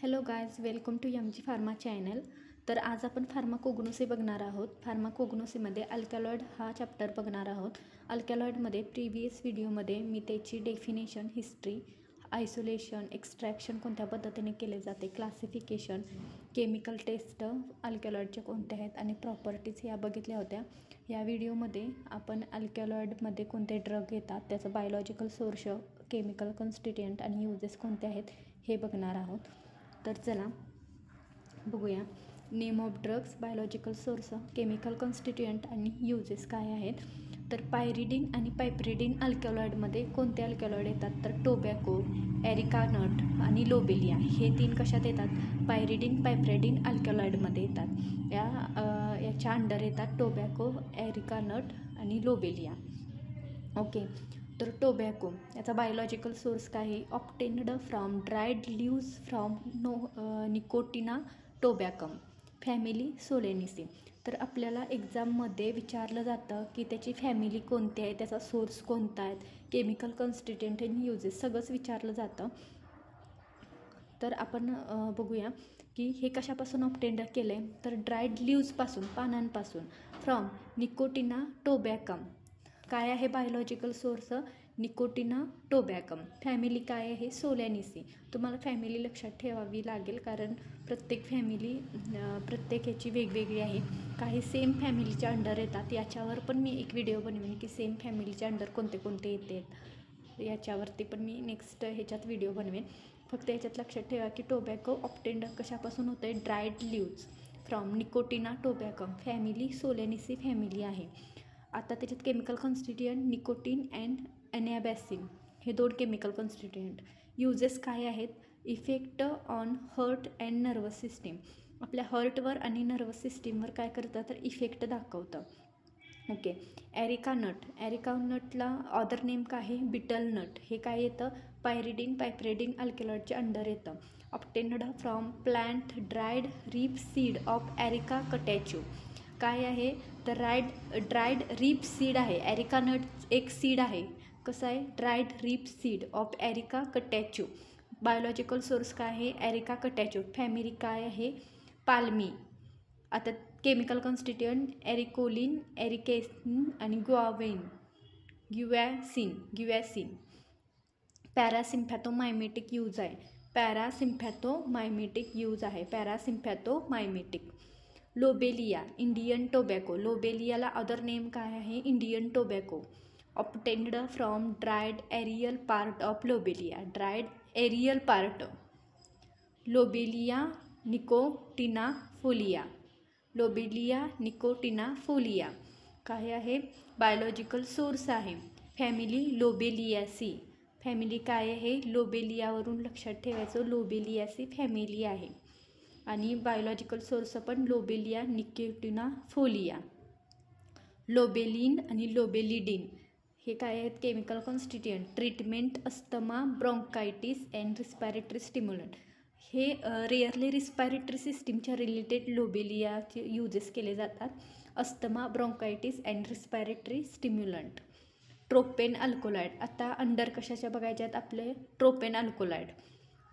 Hello guys, welcome to M G pharma channel. तर आज आपण फार्माकोग्नोसी बघणार आहोत. फार्माकोग्नोसीमध्ये अल्कॅलॉइड हा चॅप्टर बघणार आहोत. अल्कॅलॉइडमध्ये प्रिव्हियस व्हिडिओमध्ये मी त्याची डेफिनेशन, हिस्ट्री, आयसोलेशन, एक्स्ट्रॅक्शन कोणत्या पद्धतीने केले जाते, क्लासिफिकेशन, केमिकल टेस्ट अल्कॅलॉइडच्या कोणत्या आहेत आणि प्रॉपर्टीज या बघितल्या होत्या. या व्हिडिओमध्ये आपण अल्कॅलॉइडमध्ये कोणते ड्रग येतात, त्याचं बायोलॉजिकल सोर्स, केमिकल कॉन्स्टिट्युएंट आणि यूजेस कोणते आहेत हे बघणार आहोत. तर चला बघूया. Name of drugs, biological source, chemical constituent आणि यूजेस काय आहेत. तर पायरिडिन आणि पायप्रिडिन अल्कॅलॉइडमध्ये कोणते अल्कॅलॉइड येतात, तर टोबॅको, एरिका नट आणि लोबेलिया हे 3 कशात येतात, पायरिडिन पायप्रिडिन अल्कॅलॉइडमध्ये येतात. याच्या अंडर येतात टोबॅको, एरिका नट आणि लोबेलिया. ओके. तर टोबॅको याचा बायोलॉजिकल सोर्स काय आहे, obtained from dried leaves from nicotiana tabacum, family solanaceae. तर आपल्याला एक्झाममध्ये विचारलं जातं की त्याची फॅमिली कोणती आहे, त्याचा सोर्स कोणता आहे, केमिकल कॉन्स्टिट्युएंट आणि यूजेस सगळंच विचारलं जातं. तर आपण बघूया की हे कशापासून ऑप्टेंड केलं आहे, तर ड्राईड लीव्जपासून, पानांपासून, फ्रॉम निकोटिना टोबॅकम. काय आहे बायोलॉजिकल सोर्स, निकोटिना टोबॅकम. फॅमिली काय आहे, सोलॅनिसी. तुम्हाला फॅमिली लक्षात ठेवावी लागेल कारण प्रत्येक फॅमिली प्रत्येक ह्याची वेगवेगळी आहे. काही सेम फॅमिलीच्या अंडर येतात. याच्यावर पण मी एक व्हिडिओ बनवेन की सेम फॅमिलीच्या अंडर कोणते कोणते येते, याच्यावरती पण मी नेक्स्ट ह्याच्यात व्हिडिओ बनवेन. फक्त याच्यात लक्षात ठेवा की टोबॅको ऑप्टेंड कशापासून होतं आहे, dried leaves from nicotiana tabacum, family solanaceae family आहे. आता त्याच्यात chemical constituent nicotine and anabasine हे 2 केमिकल कॉन्स्टिट्युएंट. यूजेस काय आहेत, effect on heart and nervous system. आपल्या हर्टवर आणि नर्वस सिस्टीमवर काय करतं, तर इफेक्ट दाखवतं. ओके. एरिका नट, एरिका नटला अदर नेम काय आहे, बिटल नट. हे काय येतं, पायरिडिन पायप्रिडिन अल्कॅलॉइडच्या अंडर येतं. Obtained from plant dried ripe seed of areca catechu. काय आहे, तर ड्राईड रीप सीड आहे. एरिका नट एक सीड आहे. कसं आहे, dried ripe seed of areca catechu. Biological source काय आहे, एरिका कटॅच्यू. फॅमिली काय आहे, पाल्मी. आता केमिकल कॉन्स्टिट्युएंट एरिकोलिन, एरिकेसिन आणि ग्युवॅसिन. पॅरासिम्पॅथोमायमेटिक यूज आहे. पॅरासिम्पॅथोमायमेटिक. Lobelia, Indian tobacco. लोबेलियाला अदर नेम काय आहे, Indian tobacco. Obtained from dried aerial part of lobelia, dried aerial part. Lobelia nicotianaefolia, lobelia nicotianaefolia. काय आहे, बायोलॉजिकल सोर्स आहे, फॅमिली लोबेलियासी. फॅमिली काय आहे, लोबेलियावरून लक्षात ठेवायचं, लोबेलियासी फॅमिली आहे. आणि बायोलॉजिकल सोर्स पण लोबेलिया निकोटिनाफोलिया. लोबेलिन आणि लोबेलिडिन हे काय आहेत, chemical constituent. Treatment asthma, bronchitis and respiratory stimulant. हे रेअरली रिस्पायरेटरी सिस्टीमच्या रिलेटेड लोबेलियाचे यूजेस केले जातात. Asthma, bronchitis and respiratory stimulant. Tropane alkaloid. आता अंडर कशाच्या बघायच्या आहेत आपले, ट्रोपेन अल्कोलाइड.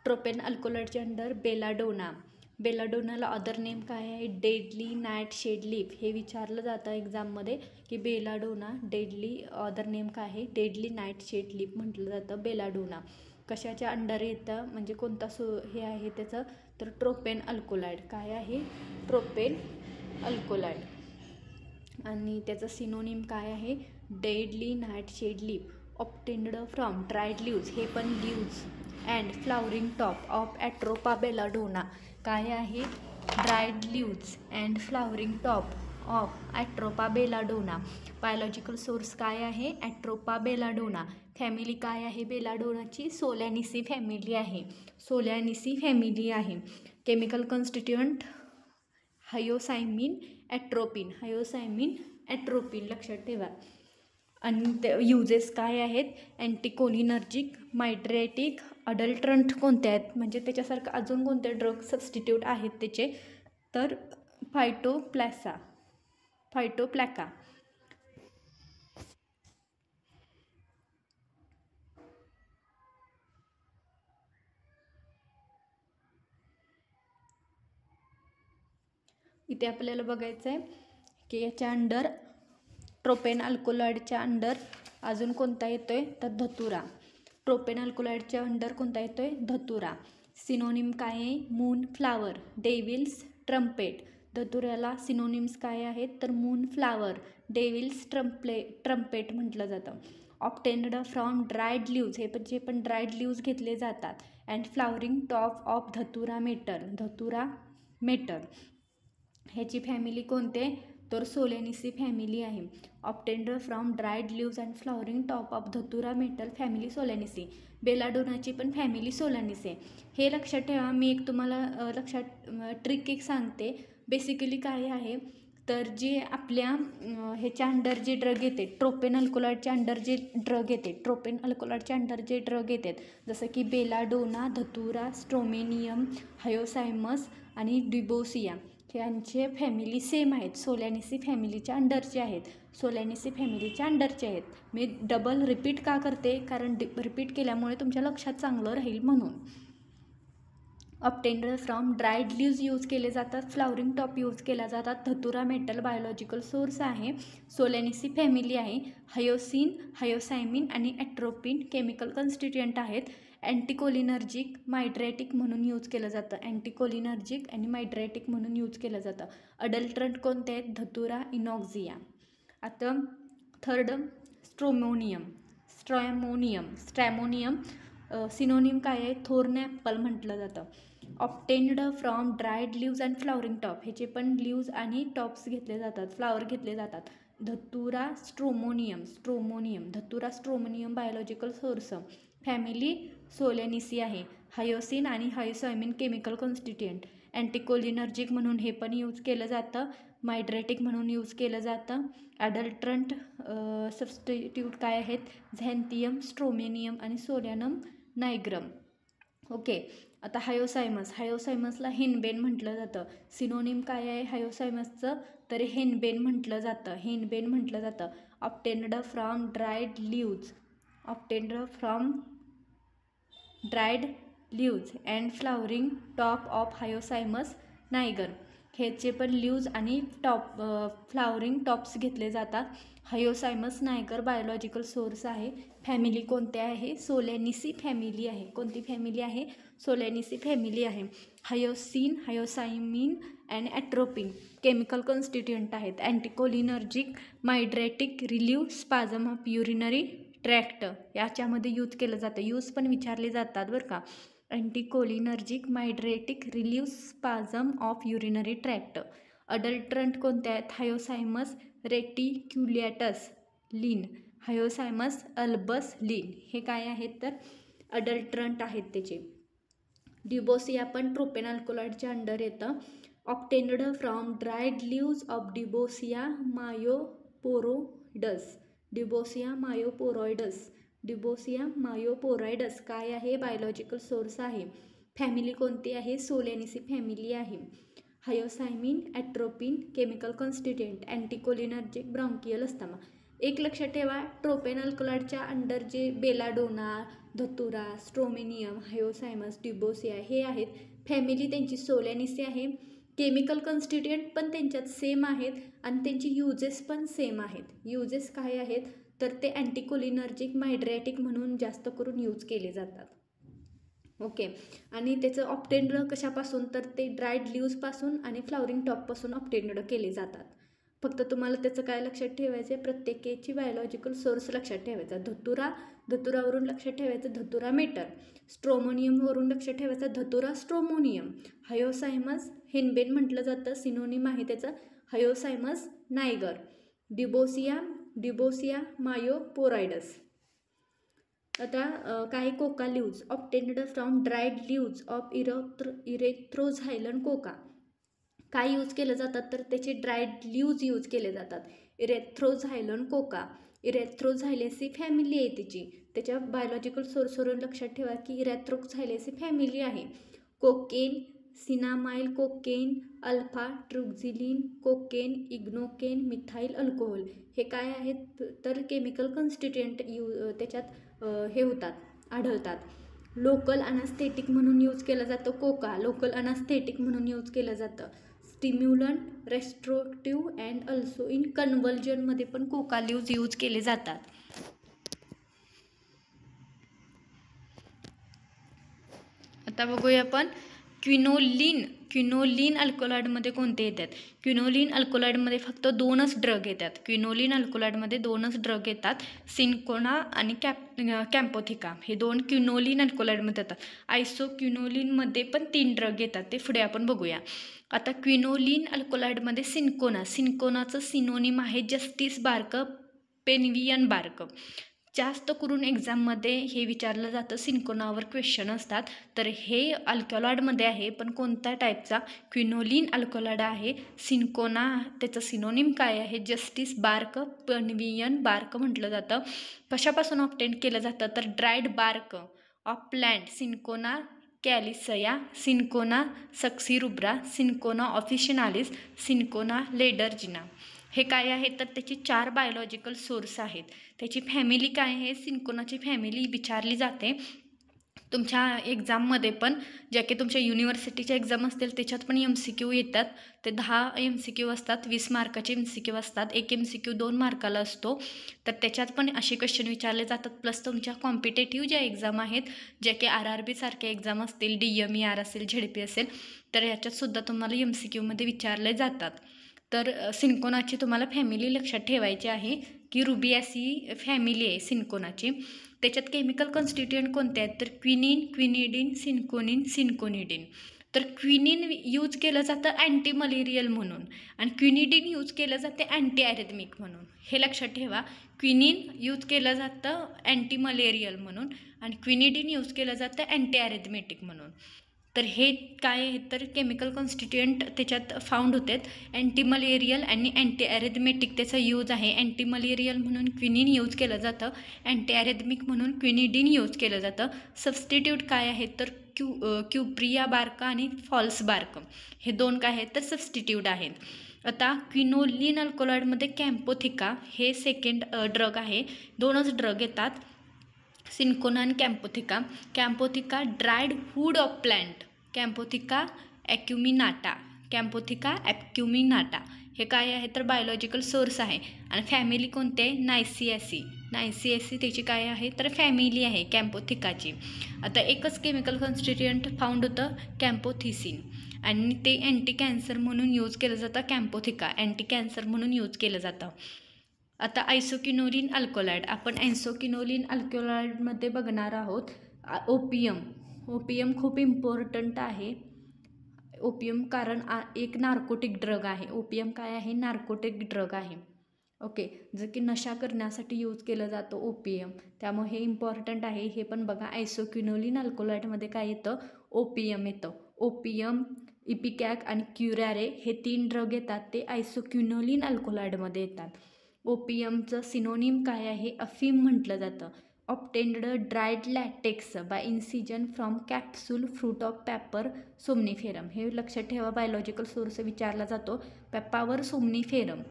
ट्रोपेन अल्कोलाइडच्या अंडर बेलाडोना. बेलाडोनाला अदर नेम काय आहे, डेडली नाईट शेड लीफ. हे विचारलं जातं एक्झाममध्ये की बेलाडोना डेडली अदर नेम काय आहे, डेडली नाईट शेड लीफ म्हटलं जातं बेलाडोना. कशाच्या अंडर येतं, म्हणजे कोणता हे आहे त्याचं, तर ट्रोपेन अल्कोलाइड. काय आहे, ट्रोपेन अल्कोलाइड. आणि त्याचं सिनोनिम काय आहे, deadly nightshade leaf. Obtained from dried leaves, हे पण leaves and flowering top of atropa belladonna. काय आहे, dried leaves and flowering top of atropa belladonna. Biological source काय आहे, ॲट्रोपा बेलाडोना. फॅमिली काय आहे बेलाडोनाची, सोलॅनिसी फॅमिली आहे. सोलॅनिसी फॅमिली आहे. केमिकल कॉन्स्टिट्युएंट हायोसायमिन ॲट्रोपिन, हायोसायमिन ॲट्रोपिन लक्षात ठेवा. आणि ते यूजेस काय आहेत, अँटीकोलिनर्जिक, मायड्रेटिक, अडल्ट्रंट कोणते आहेत, म्हणजे त्याच्यासारखं अजून कोणते ड्रग सबस्टिट्यूट आहेत त्याचे, तर फायटोप्लॅका. इथे आपल्याला बघायचं आहे की याच्या अंडर ट्रोपेन अल्कोलॉइडच्या अंडर अजून कोणता येतोय तर धतुरा. ट्रोपेन अल्कोलॉइडच्या अंडर कोणता येतोय धतुरा. सिनोनिम काय आहे मून फ्लावर, डेव्हिल्स ट्रम्पेट. धतुऱ्याला सिनोनिम्स काय आहेत तर मून फ्लावर, डेव्हिल्स ट्रम्पेट म्हटलं जातं. ऑब्टेन्ड फ्रॉम ड्रायड लीव्ज, हे पण ड्रायड लीव्ज घेतले जातात. अँड फ्लावरिंग टॉप ऑफ धतुरा मेटर, धतुरा मेटर. ह्याची फॅमिली कोणते तर सोलेनिसी फॅमिली आहे. Obtained from dried leaves and flowering top of धतुरा मेटल फॅमिली सोलेनिसी. बेलाडोनाची पण फॅमिली सोलानिसी आहे. हे लक्षात ठेवा. मी एक तुम्हाला ट्रिक एक सांगते. बेसिकली काय आहे तर जे आपल्या ह्याच्या अंडर जे ड्रग येते ट्रोपेन अल्कोलॉइडच्या अंडर जे ड्रग येते, ट्रोपेन अल्कोलॉइडच्या अंडर जे ड्रग येतात जसं की बेलाडोना, धतुरा, स्ट्रोमेनियम, हायोसायमस आणि डिबोसिया, यांचे फॅमिली सेम आहेत. सोलॅनिसी फॅमिलीच्या अंडरचे आहेत. सोलॅनिसी फॅमिलीच्या अंडरचे आहेत. मी डबल रिपीट का करते कारण रिपीट केल्यामुळे तुमच्या लक्षात चांगलं राहील म्हणून. Obtained from dried leaves use केले जातात. फ्लावरिंग टॉप यूज केला जातात. धतुरा मेटल बायोलॉजिकल सोर्स आहे. सोलॅनिसी फॅमिली आहे. हायोसिन, हायोसायमिन आणि ॲट्रोपिन केमिकल कन्स्टिट्युएंट आहेत. अँटीकोलिनर्जिक, मायड्रेटिक म्हणून यूज केलं जातं. अँटीकोलिनर्जिक आणि मायड्रेटिक म्हणून यूज केलं जातं. अडल्ट्रंट कोणते आहेत धतुरा, इनॉक्झिया. आता थर्ड स्ट्रॅमोनियम. सिनोनिम काय आहे थोर्न ॲपल म्हटलं जातं. Obtained from dried leaves and flowering top, ह्याचे पण लीव्ज आणि टॉप्स घेतले जातात, फ्लावर घेतले जातात. धतुरा स्ट्रोमोनियम, धतुरा स्ट्रोमोनियम बायोलॉजिकल सोर्स, फॅमिली सोलेनिसी आहे. हायोसिन आणि हायोसायमिन केमिकल कॉन्स्टिट्युएंट. अँटीकोलिनर्जिक म्हणून हे पण यूज केलं जातं. मायड्रेटिक म्हणून यूज केलं जातं. अडल्ट्रंट सबस्टिट्यूट काय आहेत झॅन्थियम, स्ट्रोमेनियम आणि सोलॅनम नायग्रम. ओके. आता हायोसायमसला हेनबेन म्हटलं जातं. सिनोनिम काय आहे हायोसायमसचं तर हेनबेन म्हटलं जातं. Obtained from dried leaves and flowering top of hyoscyamus niger. ह्याचे पण लीव्ज आणि फ्लावरिंग टॉप्स घेतले जातात. हायोसायमस नायगर बायोलॉजिकल सोर्स आहे. फॅमिली कोणते आहे सोलॅनिसी फॅमिली आहे. कोणती फॅमिली आहे सोलॅनिसी फॅमिली आहे. Hyoscine, hyoscyamine and atropine chemical constituent आहेत. Anticholinergic, mydriatic, relieve spasm of urinary tract याच्यामध्ये यूज केलं जातं. यूज पण विचारले जातात बरं का. Anticholinergic, mydriatic, relieve spasm of urinary tract. अडल्ट्रंट कोणते आहेत हायोसायमस रेटिक्युलेटस लिन, हायोसायमस अल्बस लिन, हे काय आहेत तर अडल्ट्रंट आहेत त्याचे. डिबोसिया पण ट्रोपेन अल्कोलॉइडच्या अंडर येतं. Obtained from dried leaves of duboisia myoporoides काय आहे बायोलॉजिकल सोर्स आहे. फॅमिली कोणती आहे सोलॅनिसी फॅमिली आहे. Hyoscyamine, atropine chemical constituent. Anticholinergic, bronchial asthma. एक लक्षात ठेवा ट्रोपेन अल्कोलॉइडच्या अंडर जे बेलाडोना, धतुरा, स्ट्रोमेनियम, हायोसायमस, डिबोसिया हे आहेत फॅमिली त्यांची सोलॅनिसी आहे. केमिकल कॉन्स्टिट्युएंट पण त्यांच्यात सेम आहेत आणि त्यांची यूजेस पण सेम आहेत. यूजेस काय आहेत तर ते अँटीकोलिनर्जिक, मायड्रेटिक म्हणून जास्त करून यूज केले जातात. ओके. आणि त्याचं ऑब्टेन्ड कशापासून तर ते ड्रायड लीव्जपासून आणि फ्लावरिंग टॉपपासून ऑब्टेन्ड केले जातात. फक्त तुम्हाला त्याचं काय लक्षात ठेवायचं आहे प्रत्येकाची बायोलॉजिकल सोर्स लक्षात ठेवायचा. धतुरावरून लक्षात ठेवायचं धतुरा मेटर. स्ट्रोमोनियमवरून लक्षात ठेवायचं धतुरा स्ट्रोमोनियम. हायोसायमस हेनबेन म्हटलं जातं. सिनोनिम आहे त्याचं हायोसायमस नायगर. डिबोसिया मायोपोरॉइडस. आता काही coca leaves obtained from dried leaves of erythroxylon coca. काय यूज केलं जातात तर त्याचे ड्रायड लीव्ज यूज केले जातात. इरेथ्रोझायलन कोका. इरेथ्रोझायलेसी फॅमिली आहे त्याची. त्याच्या बायोलॉजिकल सोर्सवरून लक्षात ठेवा की इरेथ्रोझायलेसी फॅमिली आहे. Cocaine, cinnamyl cocaine, alpha truxilline cocaine, lignocaine, methyl alcohol हे काय आहेत तर केमिकल कॉन्स्टिट्युएंट त्याच्यात हे होतात आढळतात. लोकल अनास्थेटिक म्हणून यूज केलं जातं कोका. लोकल अनास्थेटिक म्हणून यूज केलं जातं. स्टिम्युलंट, रेस्ट्रोक्टिव्ह अँड अल्सो इन कन्व्हल्जनमध्ये पण कोका लीव्ज यूज केले जातात. आता बघूया आपण क्विनोलिन अल्कलॉइडमध्ये कोणते येतात. क्विनोलिन अल्कलॉइडमध्ये फक्त 2च ड्रग येतात. क्विनोलिन अल्कलॉइडमध्ये 2च ड्रग येतात, सिन्कोना आणि कॅम्पोथिका. हे 2 क्विनोलिन अल्कलॉइडमध्ये येतात. आयसोक्विनोलिनमध्ये पण 3 ड्रग येतात, ते पुढे आपण बघूया. आता क्विनोलिन अल्कलॉइडमध्ये सिन्कोनाचं सिनोनिम आहे जस्टिस बार्क, पेनवियन बार्क. जास्त करून एक्झाममध्ये हे विचारलं जातं, सिन्कोनावर क्वेश्चन असतात. तर हे अल्कलॉइडमध्ये आहे, पण कोणत्या टाईपचा? क्विनोलिन अल्कलॉइड आहे. सिन्कोना त्याचं सिनोनिम काय आहे? जस्टिस बार्क, पेनवियन बार्क म्हटलं जातं. कशापासून ऑब्टेन केलं जातं? तर dried bark of plant, cinchona calisaya, cinchona succirubra, cinchona officinalis, cinchona ledgeriana. हे काय आहे? तर त्याची 4 बायोलॉजिकल सोर्स आहेत. त्याची फॅमिली काय आहे? सिन्कोनाची फॅमिली विचारली जाते. तुमच्या एक्झाममध्ये पण, ज्या की तुमच्या युनिव्हर्सिटीच्या एक्झाम असतील त्याच्यात पण MCQ येतात. ते 10 MCQ असतात, 20 मार्काचे MCQ असतात. एक MCQ 2 मार्काला असतो. तर त्याच्यात पण असे क्वेश्चन विचारले जातात. प्लस तुमच्या कॉम्पिटेटिव्ह ज्या एक्झाम आहेत, ज्या की RRB सारख्या एक्झाम असतील, DMER असेल, ZP असेल, तर याच्यातसुद्धा तुम्हाला MCQमध्ये विचारले जातात. तर सिन्कोनाची तुम्हाला फॅमिली लक्षात ठेवायची आहे की रुबियासी फॅमिली आहे सिन्कोनाची. त्याच्यात केमिकल कॉन्स्टिट्युएंट कोणते आहेत? तर क्विनिन, क्विनिडिन, सिन्कोनिन, सिन्कोनिडिन. तर क्विनिन यूज केलं जातं अँटी मलेरियल म्हणून आणि क्विनिडिन यूज केलं जाते अँटी ॲरिथमिक म्हणून. हे लक्षात ठेवा. क्विनिन यूज केलं जातं अँटी मलेरियल म्हणून आणि क्विनिडिन यूज केलं जातं अँटी ॲरिथमेटिक म्हणून. तर हे काय आहे? तर केमिकल कॉन्स्टिट्युएंट त्याच्यात फाउंड होतात. अँटी मलेरियल आणि अँटी ॲरिथमेटिक त्याचा यूज आहे. अँटी मलेरियल म्हणून क्विनिन यूज केलं जातं, अँटी ॲरिथमिक म्हणून क्विनिडिन यूज केलं जातं. सबस्टिट्यूट काय आहेत? तर क्युप्रिया बार्क आणि फॉल्स बार्क, हे 2 काय आहेत? तर सबस्टिट्यूट आहेत. आता क्विनोलिन अल्कलॉइडमध्ये कॅम्पोथिका हे सेकंड ड्रग आहे. 2च ड्रग येतात, सिन्कोना आणि कॅम्पोथिका. कॅम्पोथिका ड्राईड वूड ऑफ प्लॅन्ट, कॅम्पोथिका ॲक्युमिनाटा, कॅम्पोथिका ॲक्युमिनाटा. हे काय आहे? तर बायोलॉजिकल सोर्स आहे. आणि फॅमिली कोणते आहे? नायसिएसी त्याची काय आहे? तर फॅमिली आहे कॅम्पोथिकाची. आता एकच केमिकल कॉन्स्टिट्युएंट फाउंड होतं, कॅम्पोथिसिन, आणि ते अँटी कॅन्सर म्हणून यूज केलं जातं. कॅम्पोथिका अँटी कॅन्सर म्हणून यूज केलं जातं. आता आयसोक्विनोलिन अल्कलॉइड, आपण आयसोक्विनोलिन अल्कलॉइडमध्ये बघणार आहोत. ओपियम खूप इम्पॉर्टंट आहे. ओपियम कारण एक नार्कोटिक ड्रग आहे. ओपियम काय आहे? नार्कोटिक ड्रग आहे. ओके, जर की नशा करण्यासाठी यूज केलं जातं ओपियम, त्यामुळे हे इम्पॉर्टंट आहे. हे पण बघा, आयसोक्विनोलिन अल्कलॉइडमध्ये काय येतं? ओपियम येतं. ओपियम, इपिकॅक आणि क्युरारे हे 3 ड्रग येतात, ते आयसोक्विनोलिन अल्कलॉइडमध्ये येतात. ओपियमचं सिनोनिम काय आहे? अफीम म्हटलं जातं. Obtained dried latex by incision from capsule fruit of papaver somniferum. हे लक्षात ठेवा, बायोलॉजिकल सोर्स विचारला जातो. Papaver somniferum,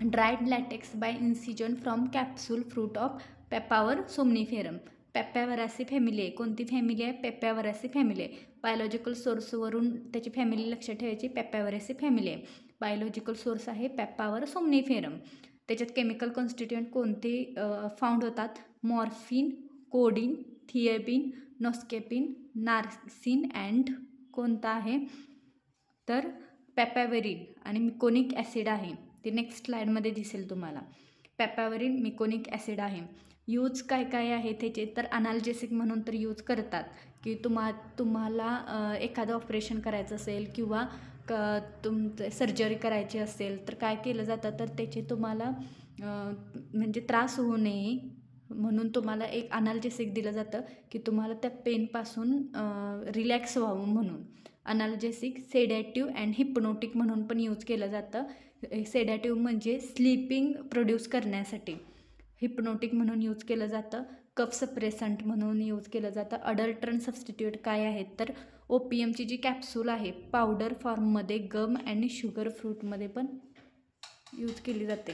dried latex by incision from capsule fruit of papaver somniferum. Papaveraceae family आहे. कोणती फॅमिली आहे? पेपॅवरासी फॅमिली आहे. बायोलॉजिकल सोर्सवरून त्याची फॅमिली लक्षात ठेवायची. पेपॅवरासी फॅमिली आहे. बायोलॉजिकल सोर्स आहे पेपावर सोमनिफेरम. त्याच्यात केमिकल कॉन्स्टिट्युएंट कोणते फाउंड होतात? मॉर्फिन, कोडिन, थिएबिन, नॉस्केपिन, नार्सिन अँड कोणता आहे? तर पेपॅवरिन आणि मिकोनिक ॲसिड आहे. ते नेक्स्ट स्लाईडमध्ये दिसेल तुम्हाला. पेपॅवरिन, मिकोनिक ॲसिड आहे. यूज काय काय आहे त्याचे? तर अनाल्जेसिक म्हणून तर यूज करतात, की तुम्हाला एखादं ऑपरेशन करायचं असेल किंवा तुमचं सर्जरी करायची असेल तर काय केलं जातं? तर त्याचे तुम्हाला म्हणजे त्रास होऊ नये म्हणून तुम्हाला एक अनाल्जेसिक दिलं जातं, की तुम्हाला त्या पेनपासून रिलॅक्स व्हावं म्हणून. अनाल्जेसिक, सेडॅटिव्ह अँड हिप्नोटिक म्हणून पण यूज केलं जातं. सेडॅटिव्ह म्हणजे स्लीपिंग प्रोड्यूस करण्यासाठी, हिप्नोटिक म्हणून यूज केलं जातं. कफ सप्रेसंट म्हणून यूज केलं जातं. अडल्ट्रंट सबस्टिट्यूट काय आहेत? तर ओपियमची जी कॅप्सूल आहे पावडर फॉर्ममध्ये गम आणि शुगर फ्रूटमध्ये पण यूज केली जाते.